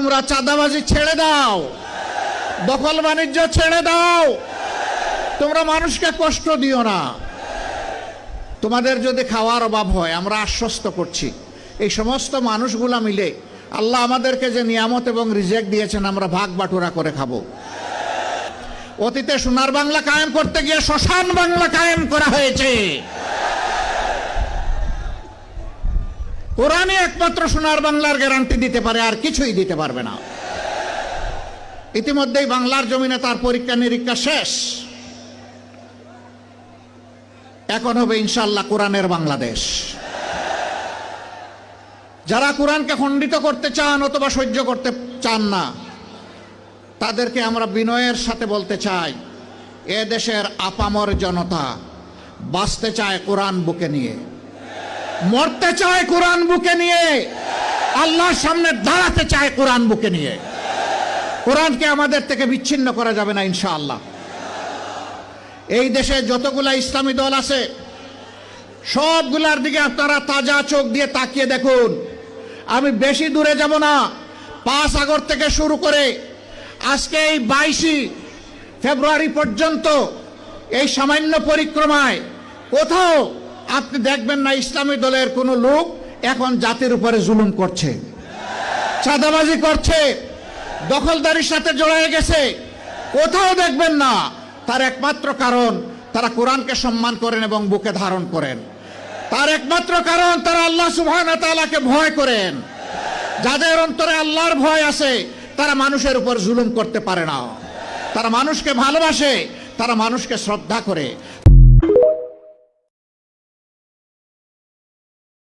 তোমরা চাঁদাবাজি ছেড়ে দাও, দখল বাণিজ্য ছেড়ে দাও, তোমরা মানুষকে কষ্ট দিও না। তোমাদের যদি খাওয়ার অভাব হয়, আমরা আশ্বস্ত করছি এই সমস্ত মানুষগুলা মিলে আল্লাহ আমাদেরকে যে নিয়ামত এবং রিজেক দিয়েছেন আমরা ভাগ বাটুরা করে খাবো। অতীতে সোনার বাংলা কায়েম করতে গিয়ে শ্মশান বাংলা কায়েম করা হয়েছে। কোরআনই একমাত্র সোনার বাংলার গ্যারান্টি দিতে পারে, আর কিছুই দিতে পারবে না। ইতিমধ্যেই বাংলার জমিনে তার পরীক্ষা নিরীক্ষা শেষ। এখন হবে ইনশাআল্লাহ কোরআনের বাংলাদেশ। যারা কোরআনকে খণ্ডিত করতে চান অথবা সহ্য করতে চান না, তাদেরকে আমরা বিনয়ের সাথে বলতে চাই, এ দেশের আপামর জনতা বাঁচতে চায় কোরআন বুকে নিয়ে, মরতে চায় কোরআন বুকে নিয়ে, আল্লাহর সামনে দাঁড়াতে চায় কোরআন বুকে নিয়ে। কোরআনকে আমাদের থেকে বিচ্ছিন্ন করা যাবে না ইনশাআল্লাহ। এই দেশে যতগুলা ইসলামী দল আছে সবগুলার দিকে আপনারা তাজা চোখ দিয়ে তাকিয়ে দেখুন। আমি বেশি দূরে যাব না, 5 আগস্ট থেকে শুরু করে আজকে এই 22 ফেব্রুয়ারি পর্যন্ত এই সামান্য পরিক্রমায় কোথাও আপনি দেখবেন না ইসলামী দলের কোনো লোক এখন জাতির উপরে জুলুম করছে, চাঁদাবাজি করছে, দখলদারির সাথে জড়িয়ে গেছে। কোথাও দেখবেন না। তার একমাত্র কারণ তারা কোরআনকে সম্মান করেন এবং বুকে ধারণ করেন। তার একমাত্র কারণ তারা আল্লাহ সুবহানাহু ওয়া তাআলাকে ভয় করেন। যাদের অন্তরে আল্লাহর ভয় আছে তারা মানুষের উপর জুলুম করতে পারে না। তারা মানুষকে ভালোবাসে, তারা মানুষকে শ্রদ্ধা করে,